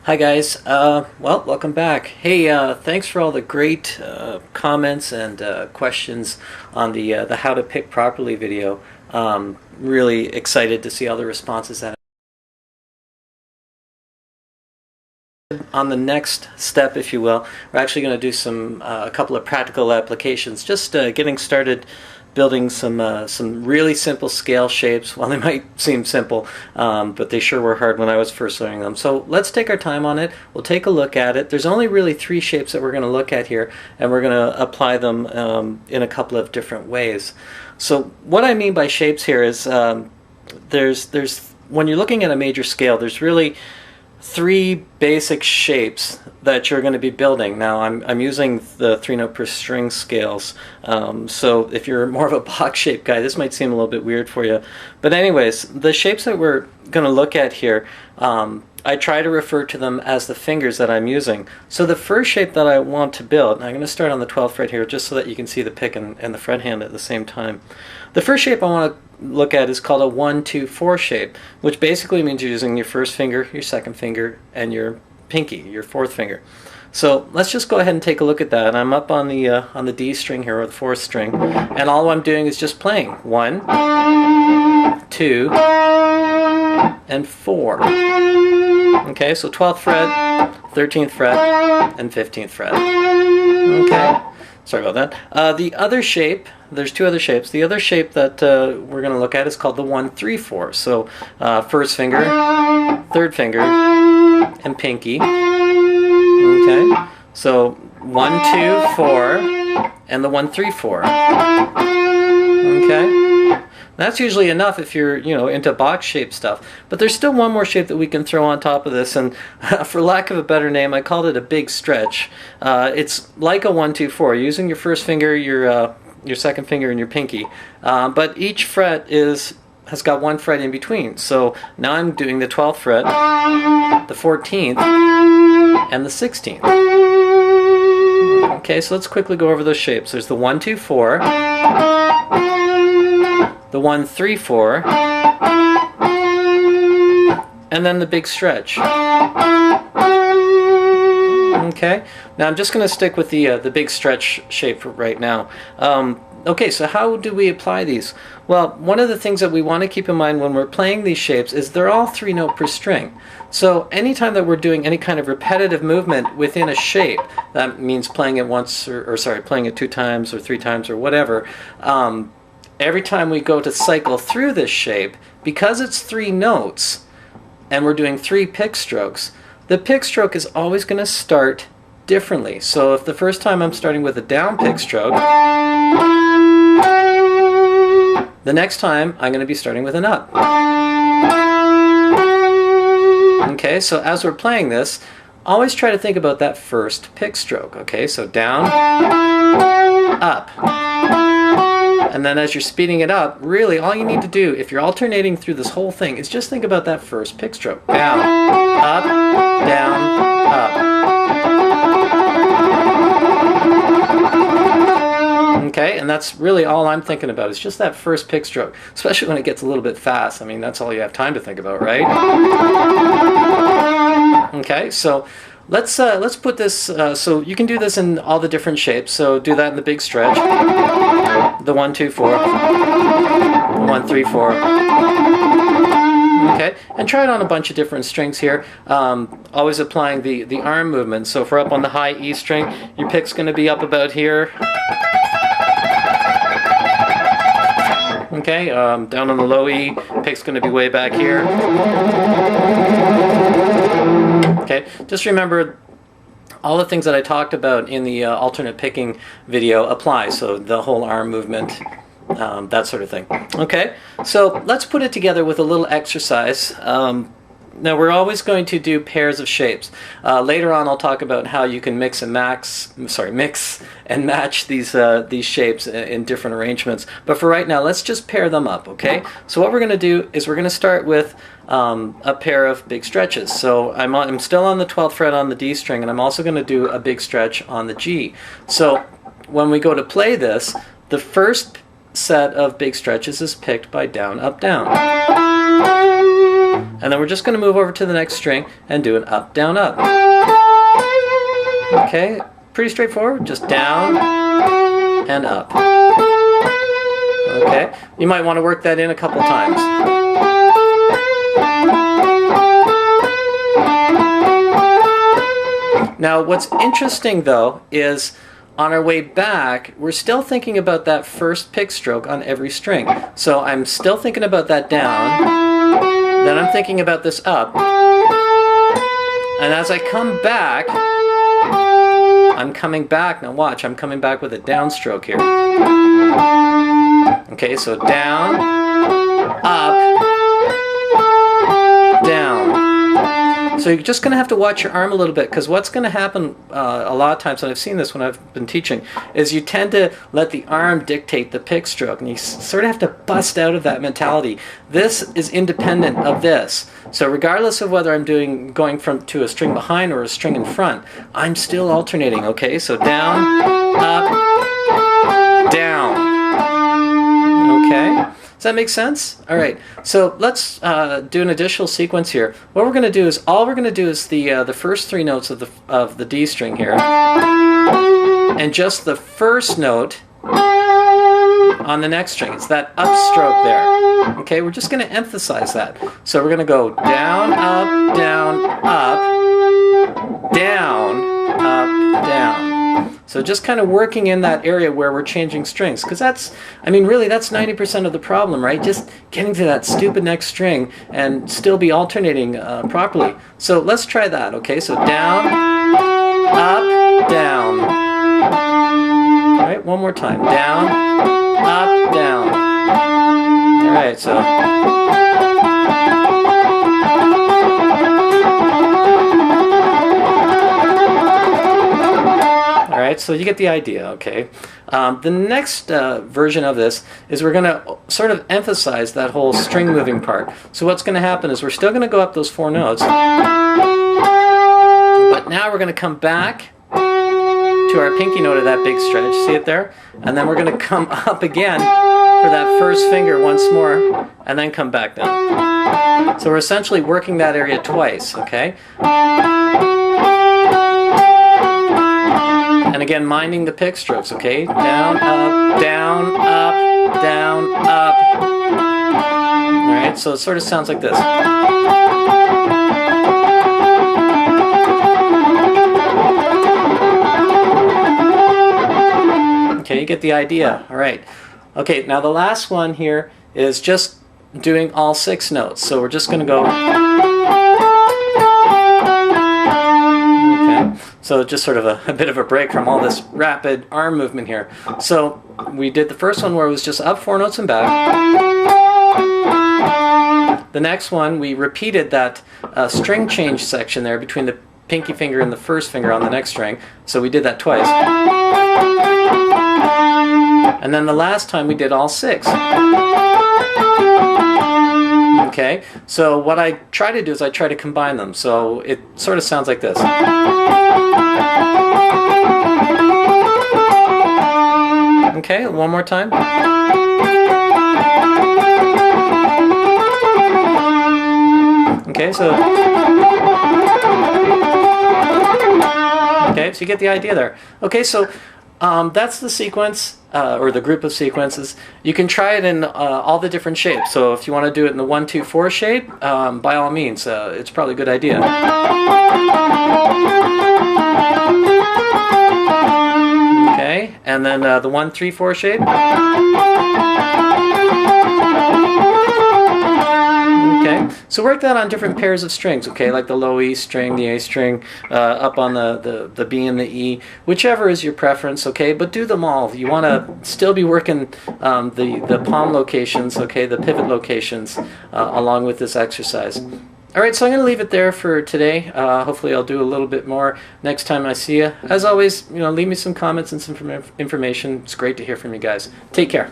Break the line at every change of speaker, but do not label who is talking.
Hi guys, well, welcome back. Hey, thanks for all the great comments and questions on the How to Pick Properly video. Really excited to see all the responses that on the next step, if you will. We're actually going to do a couple of practical applications, just getting started building some really simple scale shapes. Well, they might seem simple, but they sure were hard when I was first learning them. So let's take our time on it. We'll take a look at it. There's only really 3 shapes that we're going to look at here, and we're going to apply them in a couple of different ways. So what I mean by shapes here is there's when you're looking at a major scale, there's really 3 basic shapes that you're going to be building. Now I'm using the 3-note per string scales, so if you're more of a box shape guy, this might seem a little bit weird for you. But anyways, the shapes that we're going to look at here, I try to refer to them as the fingers that I'm using. So the first shape that I want to build, and I'm going to start on the 12th fret here just so that you can see the pick and the fret hand at the same time. The first shape I want to look at is called a 1-2-4 shape, which basically means you're using your first finger, your second finger, and your pinky, your 4th finger. So let's just go ahead and take a look at that. I'm up on the D string here, or the 4th string, and all I'm doing is just playing 1, 2, and 4. Okay, so 12th fret, 13th fret, and 15th fret. Okay. Sorry about that. The other shape, there's 2 other shapes. The other shape that we're going to look at is called the 1-3-4. So first finger, 3rd finger, and pinky. Okay. So 1, 2, 4, and the 1-3-4. Okay. That's usually enough if you're, into box shape stuff. But there's still one more shape that we can throw on top of this, and for lack of a better name, I called it a big stretch. It's like a 1-2-4, using your first finger, your second finger, and your pinky. But each fret has got 1 fret in between. So now I'm doing the 12th fret, the 14th, and the 16th. Okay, so let's quickly go over those shapes. There's the 1-2-4. The 1-3-4, and then the big stretch. Okay, now I'm just going to stick with the big stretch shape right now. Okay, so how do we apply these? Well, one of the things that we want to keep in mind when we're playing these shapes is they're all 3-note per string. So anytime that we're doing any kind of repetitive movement within a shape, that means playing it once, playing it 2 times or 3 times or whatever, every time we go to cycle through this shape, because it's 3 notes and we're doing 3 pick strokes, the pick stroke is always going to start differently. So if the first time I'm starting with a down pick stroke, the next time I'm going to be starting with an up. Okay, so as we're playing this, always try to think about that first pick stroke. Okay, so down, up. And then as you're speeding it up, really all you need to do, if you're alternating through this whole thing, is just think about that first pick stroke. Down, up, down, up. Okay, and that's really all I'm thinking about, is just that first pick stroke, especially when it gets a little bit fast. I mean, that's all you have time to think about, right? Okay, so let's put this, so you can do this in all the different shapes. So do that in the big stretch, the 1-2-4, 1-3-4. Okay, and try it on a bunch of different strings here. Always applying the arm movement. So if we're up on the high E string, your pick's going to be up about here. Okay, down on the low E, pick's going to be way back here. Okay, just remember all the things that I talked about in the alternate picking video apply, so the whole arm movement, that sort of thing. Okay, so let's put it together with a little exercise. Now we're always going to do pairs of shapes. Later on I'll talk about how you can mix and match these shapes in different arrangements. But for right now, let's just pair them up, okay? So what we're going to do is we're going to start with a pair of big stretches. So I'm still on the 12th fret on the D string, and I'm also going to do a big stretch on the G. So when we go to play this, the first set of big stretches is picked by down, up, down. And then we're just going to move over to the next string and do an up, down, up. Okay, pretty straightforward, just down and up. Okay, you might want to work that in a couple times. Now, what's interesting though is on our way back, we're still thinking about that first pick stroke on every string. So I'm still thinking about that down, then I'm thinking about this up, and as I come back, I'm coming back, now watch, I'm coming back with a downstroke here. Okay, so down, up, down. So you're just going to have to watch your arm a little bit, because what's going to happen a lot of times, and I've seen this when I've been teaching, is you tend to let the arm dictate the pick stroke, and you sort of have to bust out of that mentality. This is independent of this. So regardless of whether I'm going to a string behind or a string in front, I'm still alternating, okay? So down, up, down. Okay? Does that make sense? All right, so let's do an additional sequence here. What we're going to do is, the first three notes of the D string here, and just the first note on the next string. It's that upstroke there. Okay, we're just going to emphasize that. So we're going to go down, up, down, up, down, up, down. So just kind of working in that area where we're changing strings, because that's, I mean, really that's 90% of the problem, right? Just getting to that stupid next string and still be alternating properly. So let's try that, okay? So down, up, down. All right, one more time. Down, up, down. All right, so. So you get the idea, okay? The next version of this is we're going to sort of emphasize that whole string moving part. So what's going to happen is we're still going to go up those four notes, but now we're going to come back to our pinky note of that big stretch. See it there? And then we're going to come up again for that first finger once more, and then come back down. So we're essentially working that area twice, okay? And again, minding the pick strokes, okay? Down, up, down, up, down, up. All right, so it sort of sounds like this. Okay, you get the idea. All right. Okay, now the last one here is just doing all 6 notes. So we're just going to go. So just sort of a bit of a break from all this rapid arm movement here. So we did the first one where it was just up 4 notes and back. The next one, we repeated that string change section there between the pinky finger and the first finger on the next string. So we did that twice. And then the last time we did all 6. Okay, so what I try to do is I try to combine them. So it sort of sounds like this. Okay, one more time. Okay, so you get the idea there. Okay, so that's the sequence, or the group of sequences. You can try it in all the different shapes. So if you want to do it in the 1, 2, 4 shape, by all means, it's probably a good idea. Okay, and then the 1, 3, 4 shape. Okay, so work that on different pairs of strings, okay, like the low E string, the A string, up on the B and the E, whichever is your preference, okay, but do them all. You want to still be working the palm locations, okay, the pivot locations, along with this exercise. All right, so I'm going to leave it there for today. Hopefully I'll do a little bit more next time I see you. As always, leave me some comments and some information. It's great to hear from you guys. Take care.